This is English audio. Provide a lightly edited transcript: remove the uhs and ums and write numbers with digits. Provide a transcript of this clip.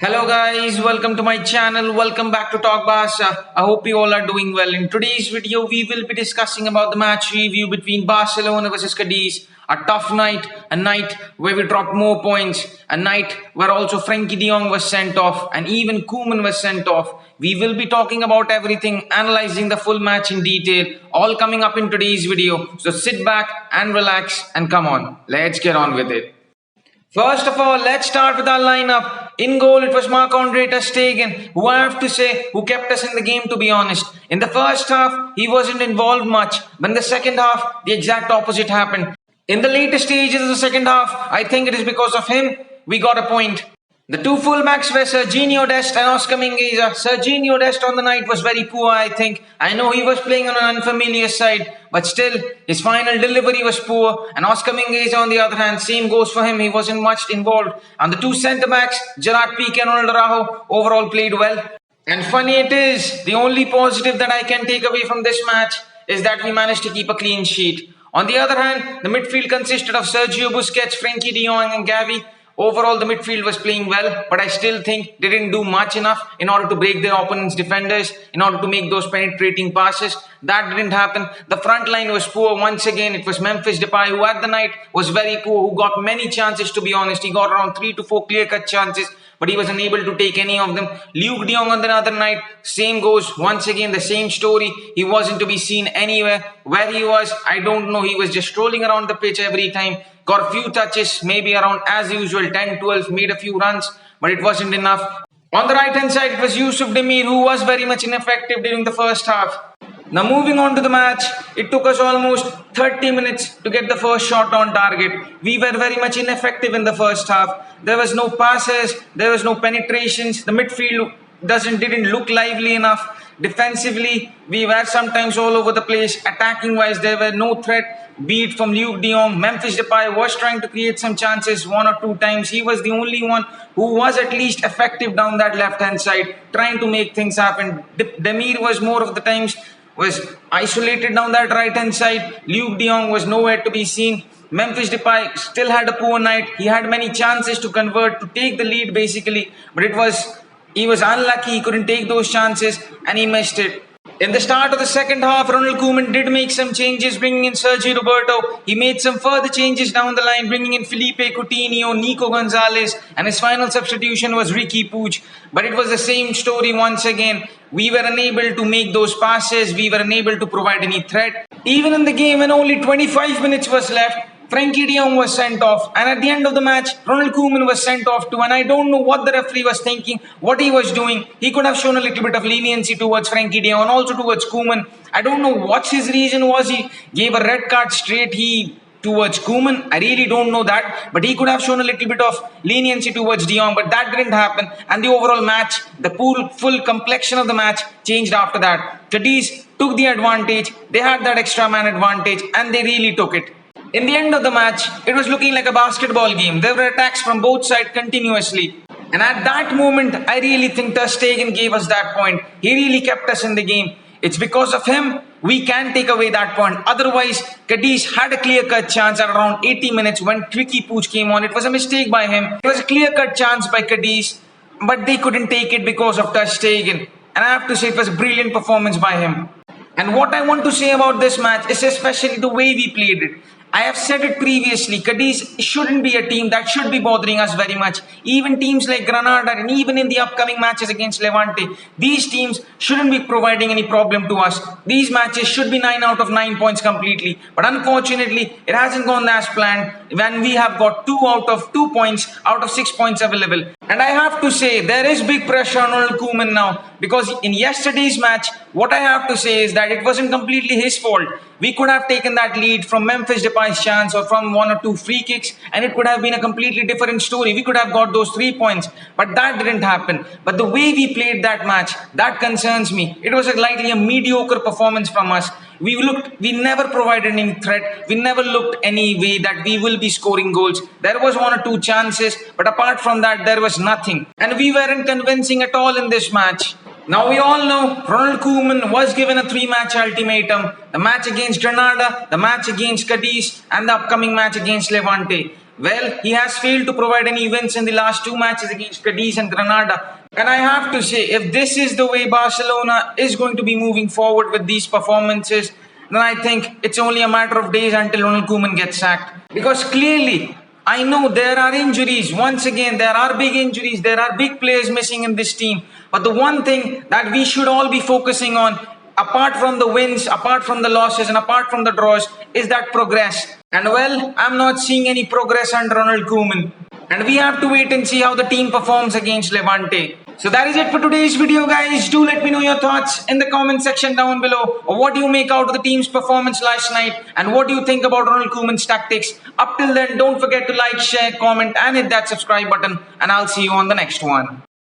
Hello guys, welcome to my channel. Welcome back to talkbarca. I hope you all are doing well. In today's video, we will be discussing about the match review between Barcelona versus Cadiz. A tough night, a night where we dropped more points, a night where also Frenkie de Jong was sent off and even Koeman was sent off. We will be talking about everything, analyzing the full match in detail, all coming up in today's video. So sit back and relax and come on, let's get on with it. First of all, let's start with our lineup. In goal, it was Marc-Andre ter Stegen, who I have to say, who kept us in the game, to be honest. In the first half, he wasn't involved much, but in the second half, the exact opposite happened. In the later stages of the second half, I think it is because of him, we got a point. The two fullbacks were Serginho Dest and Oscar Mingueza. Serginho Dest on the night was very poor, I think. I know he was playing on an unfamiliar side, but still, his final delivery was poor. And Oscar Mingueza, on the other hand, same goes for him. He wasn't much involved. And the two centre-backs, Gerard Piqué and Ronald Araujo, overall played well. And funny it is, the only positive that I can take away from this match is that we managed to keep a clean sheet. On the other hand, the midfield consisted of Sergio Busquets, Frenkie de Jong and Gavi. Overall, the midfield was playing well, but I still think they didn't do much enough in order to break their opponent's defenders, in order to make those penetrating passes. That didn't happen. The front line was poor once again. It was Memphis Depay, who at the night was very poor, who got many chances, to be honest. He got around 3 to 4 clear-cut chances, but he was unable to take any of them. Luke de Jong on the other night, same goes. Once again, the same story. He wasn't to be seen anywhere. Where he was, I don't know. He was just strolling around the pitch every time. Got a few touches, maybe around as usual, 10, 12, made a few runs, but it wasn't enough. On the right hand side, it was Youssouf Demir, who was very much ineffective during the first half. Now moving on to the match, it took us almost 30 minutes to get the first shot on target. We were very much ineffective in the first half. There was no passes, there was no penetrations, the midfield didn't look lively enough. Defensively, we were sometimes all over the place. Attacking wise, there were no threat. Be it from Luke de Jong, Memphis Depay was trying to create some chances one or two times. He was the only one who was at least effective down that left hand side, trying to make things happen. Demir was more of the times was isolated down that right hand side. Luke de Jong was nowhere to be seen. Memphis Depay still had a poor night. He had many chances to convert, to take the lead basically, but he was unlucky. He couldn't take those chances and he missed it. In the start of the second half, Ronald Koeman did make some changes, bringing in Sergi Roberto. He made some further changes down the line, bringing in Felipe Coutinho, Nico Gonzalez, and his final substitution was Riqui Puig. But it was the same story once again. We were unable to make those passes. We were unable to provide any threat. Even in the game when only 25 minutes was left, Frenkie de Jong was sent off, and at the end of the match, Ronald Koeman was sent off too, and I don't know what the referee was thinking, what he was doing. He could have shown a little bit of leniency towards Frenkie de Jong and also towards Koeman. I don't know what his reason was. He gave a red card straight towards Koeman. I really don't know that, but he could have shown a little bit of leniency towards de Jong, but that didn't happen, and the overall match, the full complexion of the match changed after that. Cadiz took the advantage. They had that extra man advantage, and they really took it. In the end of the match, it was looking like a basketball game. There were attacks from both sides continuously. And at that moment, I really think ter Stegen gave us that point. He really kept us in the game. It's because of him, we can take away that point. Otherwise, Cadiz had a clear-cut chance at around 80 minutes when Riqui Puig came on. It was a mistake by him. It was a clear-cut chance by Cadiz, but they couldn't take it because of ter Stegen. And I have to say, it was a brilliant performance by him. And what I want to say about this match is especially the way we played it. I have said it previously, Cadiz shouldn't be a team that should be bothering us very much. Even teams like Granada and even in the upcoming matches against Levante, these teams shouldn't be providing any problem to us. These matches should be 9 out of 9 points completely. But unfortunately, it hasn't gone as planned when we have got 2 out of 2 points out of 6 points available. And I have to say, there is big pressure on Ronald Koeman now, because in yesterday's match, what I have to say is that it wasn't completely his fault. We could have taken that lead from Memphis Depay's chance or from 1 or 2 free kicks, and it could have been a completely different story. We could have got those 3 points, but that didn't happen. But the way we played that match, that concerns me. It was likely a mediocre performance from us. We never provided any threat. We never looked any way that we will be scoring goals. There was 1 or 2 chances, but apart from that, there was nothing. And we weren't convincing at all in this match. Now we all know Ronald Koeman was given a 3-match ultimatum. The match against Granada, the match against Cadiz and the upcoming match against Levante. Well, he has failed to provide any wins in the last two matches against Cadiz and Granada. And I have to say, if this is the way Barcelona is going to be moving forward with these performances, then I think it's only a matter of days until Ronald Koeman gets sacked. Because clearly, I know there are injuries. Once again, there are big injuries. There are big players missing in this team. But the one thing that we should all be focusing on, apart from the wins, apart from the losses, and apart from the draws, is that progress. And well, I'm not seeing any progress under Ronald Koeman. And we have to wait and see how the team performs against Levante. So that is it for today's video, guys. Do let me know your thoughts in the comment section down below. Or what do you make out of the team's performance last night? And what do you think about Ronald Koeman's tactics? Up till then, don't forget to like, share, comment, and hit that subscribe button. And I'll see you on the next one.